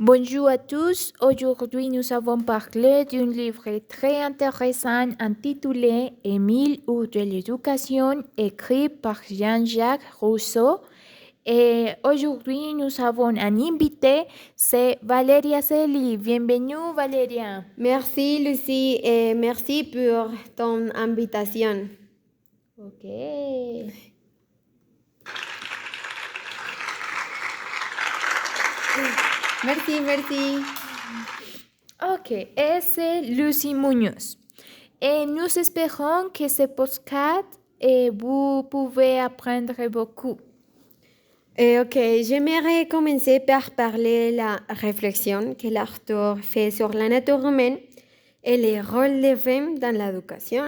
Bonjour à tous. Aujourd'hui, nous avons parlé d'un livre très intéressant intitulé Émile ou de l'éducation, écrit par Jean-Jacques Rousseau. Et aujourd'hui, nous avons un invité, c'est Valéria Celi. Bienvenue, Valéria. Merci Lucie et merci pour ton invitation. Ok. Merci. Ok, et c'est Lucie Muñoz. Et nous espérons que ce podcast, vous pouvez apprendre beaucoup. J'aimerais commencer par parler de la réflexion que l'auteur fait sur la nature humaine et le rôle des femmes dans l'éducation.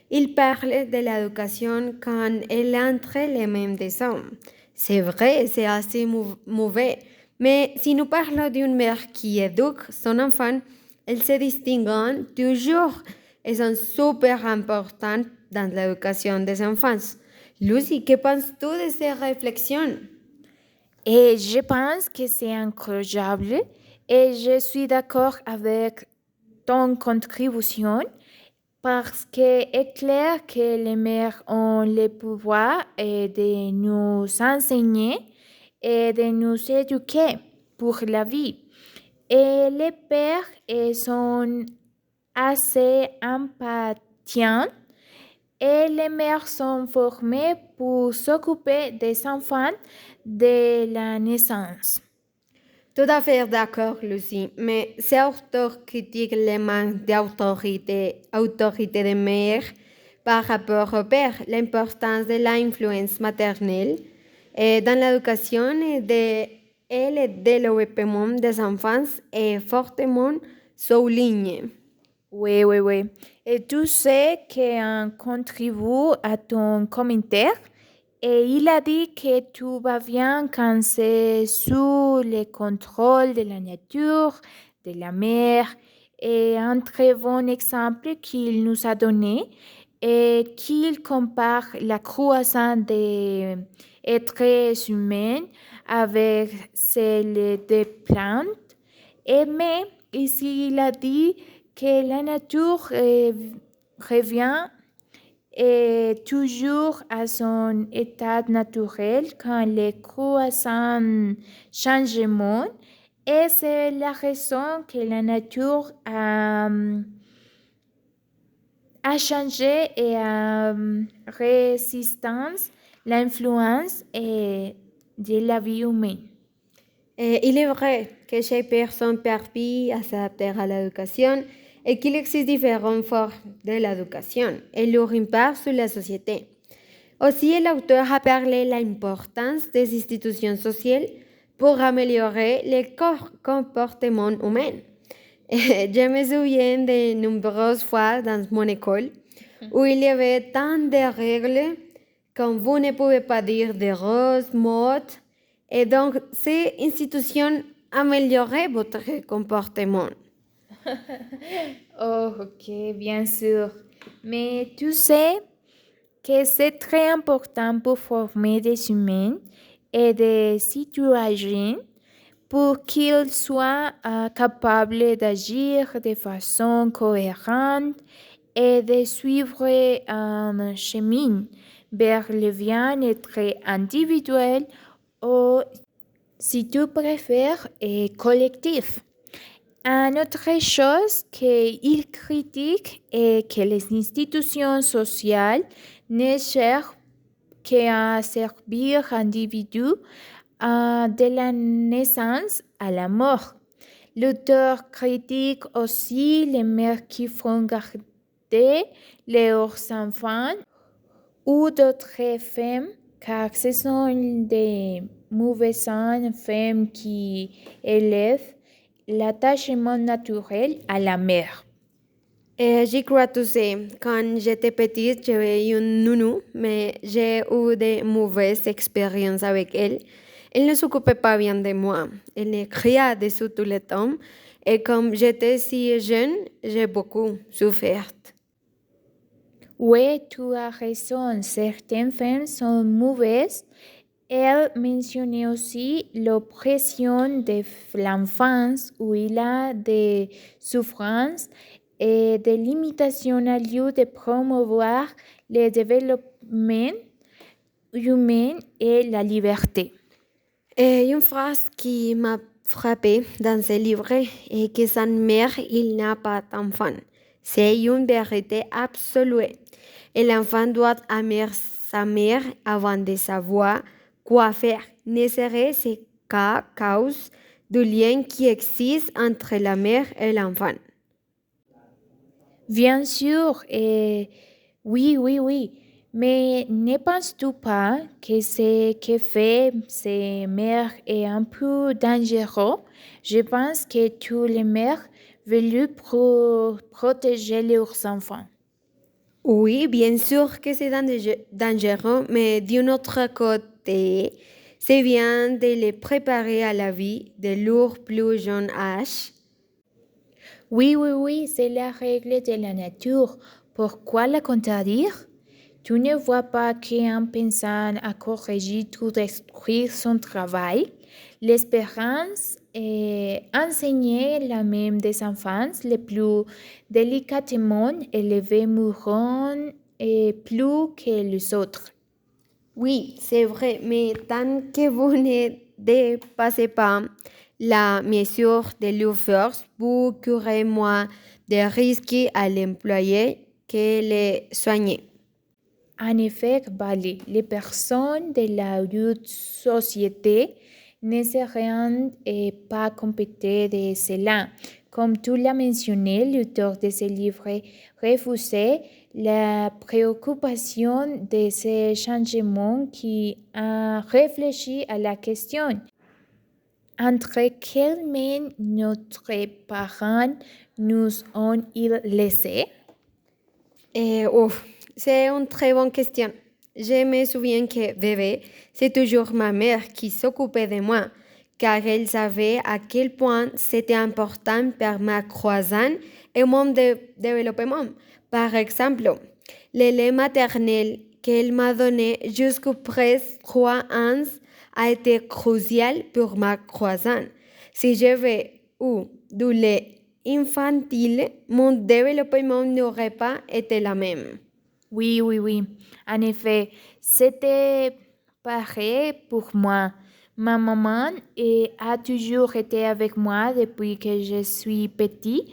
Il parle de l'éducation quand elle est entre les mains des hommes. C'est vrai, c'est assez mauvais, mais si nous parlons d'une mère qui éduque son enfant, elle se distingue toujours et sont super importantes dans l'éducation des enfants. Lucy, que penses-tu de ces réflexions? Et je pense que c'est incroyable et je suis d'accord avec ton contribution parce que est clair que les mères ont le pouvoir de nous enseigner et de nous éduquer pour la vie. Et les pères sont assez impatients et les mères sont formées pour s'occuper des enfants dès la naissance. Tout à fait d'accord, Lucie, mais ces auteurs critiquent le manque d'autorité des mères par rapport au père, l'importance de l'influence maternelle dans l'éducation et le développement des enfants est fortement souligné. Oui. Et tu sais qu'on contribue à ton commentaire et il a dit que tout va bien quand c'est sous le contrôle de la nature, de la mer. Et un très bon exemple qu'il nous a donné est qu'il compare la croissance des êtres humains avec celle des plantes. Mais ici, il a dit que la nature revient toujours à son état naturel quand les croissants changement. Et c'est la raison que la nature a changé et a résistance l'influence de la vie humaine. Et il est vrai que chaque personne parvient à s'adapter à l'éducation et qu'il existe différentes formes de l'éducation et leur impact sur la société. Aussi, l'auteur a parlé de l'importance des institutions sociales pour améliorer le comportement humain. Je me souviens de nombreuses fois dans mon école où il y avait tant de règles comme vous ne pouvez pas dire de grosses mots et donc ces institutions amélioraient votre comportement. Oh, ok, bien sûr. Mais tu sais que c'est très important pour former des humains et des citoyens pour qu'ils soient capables d'agir de façon cohérente et de suivre un chemin vers le bien-être individuel ou, si tu préfères, et collectif. Une autre chose qu'il critique est que les institutions sociales ne cherchent qu'à servir l'individu de la naissance à la mort. L'auteur critique aussi les mères qui font garder leurs enfants ou d'autres femmes, car ce sont des mauvaises femmes qui élèvent l'attachement naturel à la mère. J'y crois tout sais, quand j'étais petite, j'avais une nounou, mais j'ai eu de mauvaises expériences avec elle. Elle ne s'occupait pas bien de moi. Elle me criait dessus tout le temps. Et comme j'étais si jeune, j'ai beaucoup souffert. Oui, tu as raison, certaines femmes sont mauvaises Elle mentionnait aussi l'oppression de l'enfance où il a des souffrances et des limitations à lieu de promouvoir le développement humain et la liberté. Et une phrase qui m'a frappée dans ce livre est que sa mère, il n'a pas d'enfant. C'est une vérité absolue. Et l'enfant doit aimer sa mère avant de savoir quoi faire, ne serait-ce qu'à cause du lien qui existe entre la mère et l'enfant. Bien sûr, et oui. Mais ne penses-tu pas que ce que fait ces mères est un peu dangereux? Je pense que tous les mères veulent protéger leurs enfants. Oui, bien sûr que c'est dangereux, mais d'un autre côté, c'est bien de les préparer à la vie de leur plus jeune âge. Oui, c'est la règle de la nature. Pourquoi la contredire? Tu ne vois pas qu'en pensant à corriger tout détruire son travail, l'espérance est enseigner la même des enfants les plus délicatement élevés mourront et plus que les autres. Oui, c'est vrai, mais tant que vous ne dépassez pas la mesure de leur force, vous courez moins de risques à l'employer que les soigner. En effet, Bali, les personnes de la haute société ne seraient pas compétentes de cela. Comme tu l'as mentionné, l'auteur de ce livre refusait la préoccupation de ces changements qui a réfléchi à la question. Entre quelles mains notre parents nous ont-ils laissés? C'est une très bonne question. Je me souviens que bébé, c'est toujours ma mère qui s'occupait de moi, car elle savait à quel point c'était important pour ma croissance et mon développement. Par exemple, le lait maternel qu'elle m'a donné jusqu'à presque 3 ans a été crucial pour ma croissance. Si j'avais eu du lait infantile, mon développement n'aurait pas été la même. Oui. En effet, c'était pareil pour moi. Ma maman a toujours été avec moi depuis que je suis petit.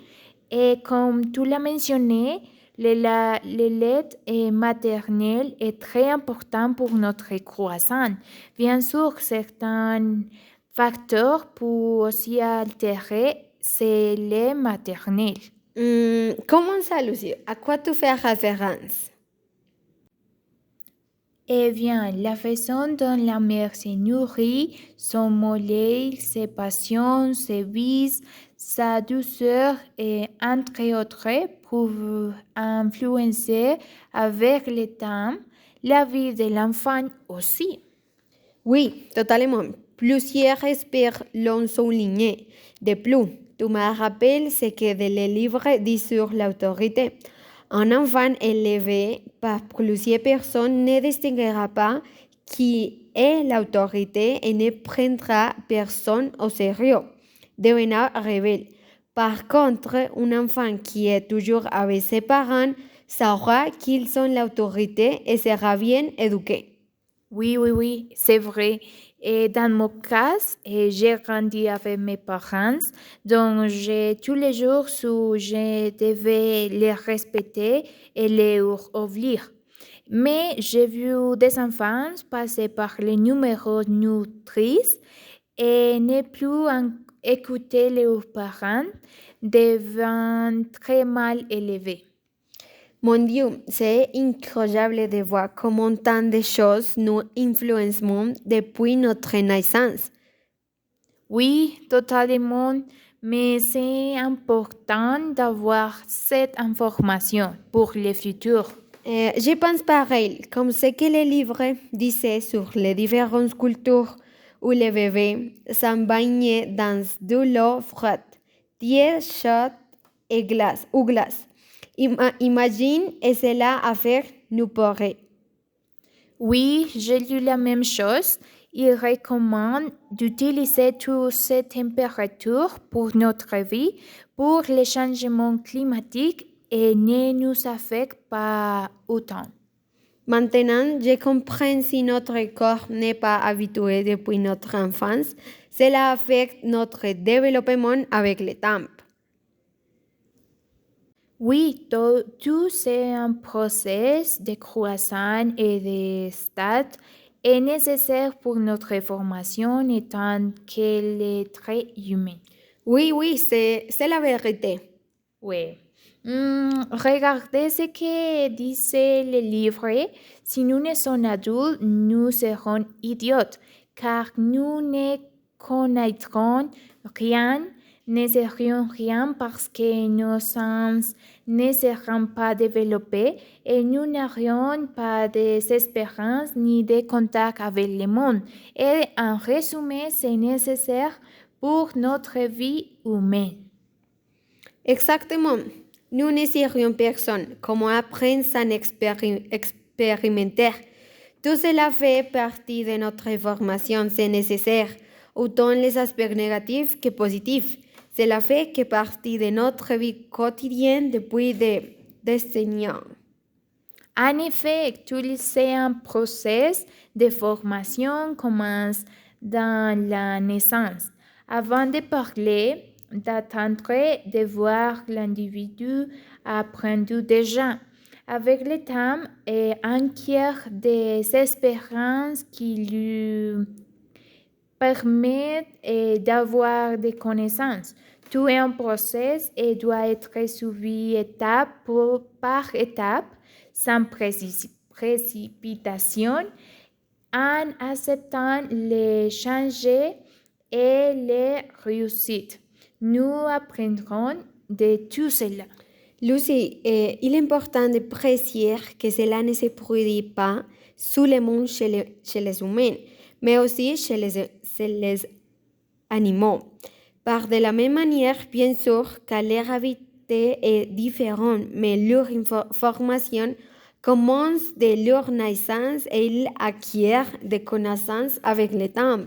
Et comme tu l'as mentionné, le lait maternel est très important pour notre croissance. Bien sûr, certains facteurs peuvent aussi altérer ce lait maternel. Comment ça, Lucie? À quoi tu fais référence? Eh bien, la façon dont la mère se nourrit, son mollet, ses passions, ses vices, sa douceur et entre autres peuvent influencer avec le temps la vie de l'enfant aussi. Oui, totalement. Plusieurs experts l'ont souligné. De plus, tu me rappelles ce que le livre dit sur l'autorité. Un enfant élevé par plusieurs personnes ne distinguera pas qui est l'autorité et ne prendra personne au sérieux. Devenir rebelle. Par contre, un enfant qui est toujours avec ses parents saura qu'ils sont l'autorité et sera bien éduqué. Oui, c'est vrai. Et dans mon cas, j'ai grandi avec mes parents, donc j'ai tous les jours où je devais les respecter et les ouvrir. Mais j'ai vu des enfants passer par les numéros nutrices et ne plus écouter leurs parents, devenant très mal élevés. Mon Dieu, c'est incroyable de voir comment tant de choses nous influencent depuis notre naissance. Oui, totalement, mais c'est important d'avoir cette information pour le futur. Je pense pareil, comme ce que le livre disait sur les différentes cultures où les bébés s'embaignent dans de l'eau froide, tiède, chaude et glace. Imagine et cela à faire nous pourrait. Oui, j'ai lu la même chose. il recommande d'utiliser toutes ces températures pour notre vie, pour les changements climatiques et ne nous affectent pas autant. Maintenant, je comprends si notre corps n'est pas habitué depuis notre enfance, cela affecte notre développement avec le temps. Oui, tout c'est un processus de croissance et de stade est nécessaire pour notre formation étant qu'elle est très humaine. Oui, c'est la vérité. Oui. Regardez ce que disait le livre. Si nous ne sommes adultes, nous serons idiots, car nous ne connaîtrons rien, ne serions rien parce que nos sens ne seront pas développés et nous n'aurions pas d'espérance ni de contact avec le monde. Et en résumé, c'est nécessaire pour notre vie humaine. Exactement. Nous ne serions personne. Comment apprendre sans expérimenter? Tout cela fait partie de notre formation, c'est nécessaire, autant les aspects négatifs que positifs. Cela fait que partie de notre vie quotidienne depuis des décennies. En effet, utiliser un processus de formation commence dans la naissance. Avant de parler, d'attendre, de voir l'individu apprendre déjà. Avec le temps et acquiert des espérances qui lui permettent d'avoir des connaissances. Tout est un processus et doit être suivi étape par étape, sans précipitation, en acceptant les changements et les réussites. Nous apprendrons de tout cela. Lucie, il est important de préciser que cela ne se produit pas sous le monde chez les humains, mais aussi chez les animaux. Par de la même manière, bien sûr, que leur habitat est différent, mais leur formation commence dès leur naissance et ils acquièrent des connaissances avec le temps.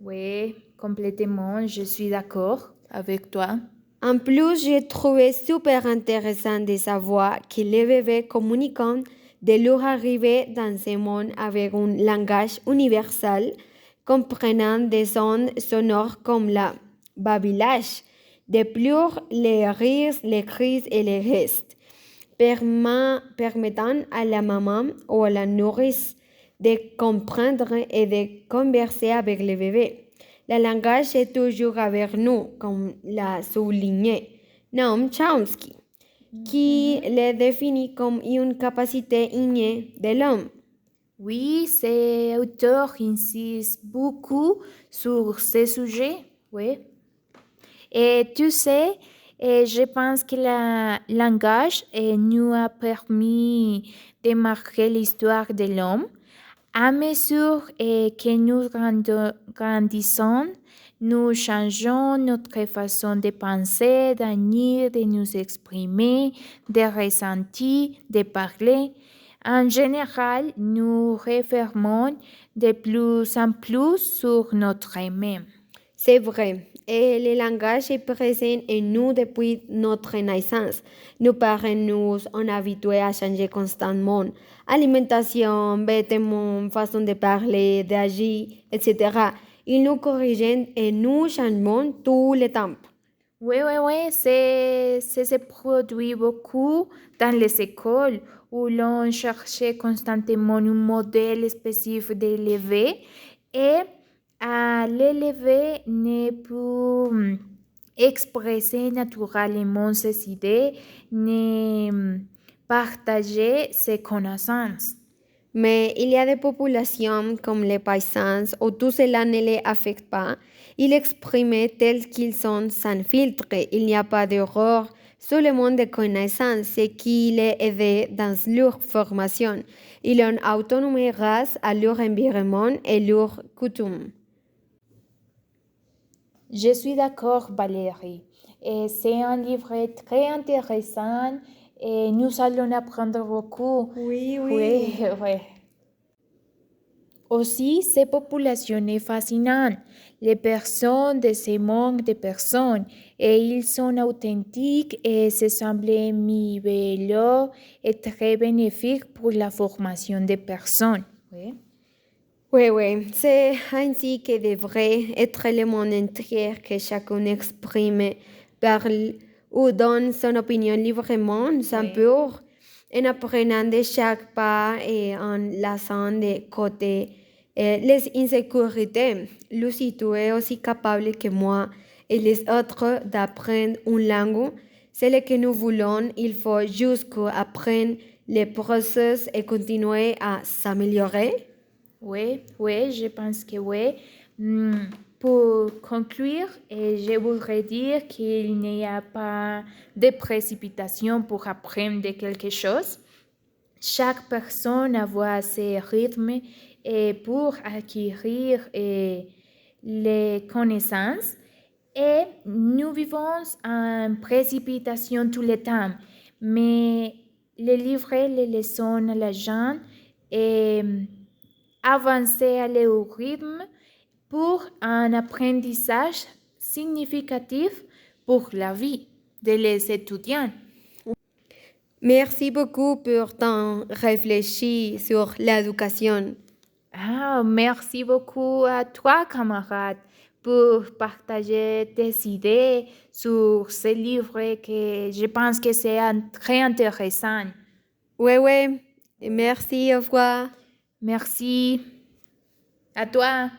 Oui, complètement, je suis d'accord avec toi. En plus, j'ai trouvé super intéressant de savoir que les bébés communiquent de leur arrivée dans ce monde avec un langage universel, comprenant des sons sonores comme la babillage, de plus les rires, les cris et les gestes, permettant à la maman ou à la nourrice de comprendre et de converser avec le bébé. Le langage est toujours avec nous, comme l'a souligné Noam Chomsky, qui le définit comme une capacité innée de l'homme. Oui, cet auteur insiste beaucoup sur ce sujet, oui. Et tu sais, je pense que le langage nous a permis de marquer l'histoire de l'homme. À mesure que nous grandissons, nous changeons notre façon de penser, d'agir, de nous exprimer, de ressentir, de parler. En général, nous refermons de plus en plus sur notre même. C'est vrai, et le langage est présent en nous depuis notre naissance. Nos parents nous ont habitués à changer constamment. Alimentation, vêtements, façon de parler, d'agir, etc. Ils nous corrigent et nous changeons tout le temps. Oui, c'est se produit beaucoup dans les écoles où l'on cherchait constamment un modèle spécifique d'élever et à l'élever ne peut expresser naturellement ses idées, ne partager ses connaissances. Mais il y a des populations comme les paysans où tout cela ne les affecte pas. Ils expriment tels qu'ils sont sans filtre. Il n'y a pas d'erreur. Seulement de connaissances, ce qui les aide dans leur formation. Ils ont autonomie grâce à leur environnement et leurs coutumes. Je suis d'accord, Valérie. Et c'est un livre très intéressant et nous allons apprendre beaucoup. Oui. Oui. Aussi, ces populations est fascinante. Les personnes de ces manquent de personnes et ils sont authentiques et se semblent mi-vélo et très bénéfiques pour la formation des personnes. Oui. Oui, c'est ainsi que devrait être le monde entier que chacun exprime, parle ou donne son opinion librement, sans Oui. peur, en apprenant de chaque pas et en laissant de côté les insécurités. Lucie, tu es aussi capable que moi et les autres d'apprendre une langue. C'est ce que nous voulons. Il faut juste apprendre le processus et continuer à s'améliorer. Oui, je pense que oui. Pour conclure, je voudrais dire qu'il n'y a pas de précipitation pour apprendre quelque chose. Chaque personne a ses rythmes et pour acquérir les connaissances. Et nous vivons en précipitation tout le temps, mais les livres, les leçons à la gens et avancer à leur rythme pour un apprentissage significatif pour la vie des étudiants. Merci beaucoup pour ton réfléchi sur l'éducation. Ah, merci beaucoup à toi, camarade, pour partager tes idées sur ce livre que je pense que c'est très intéressant. Oui, merci, au revoir. Merci à toi.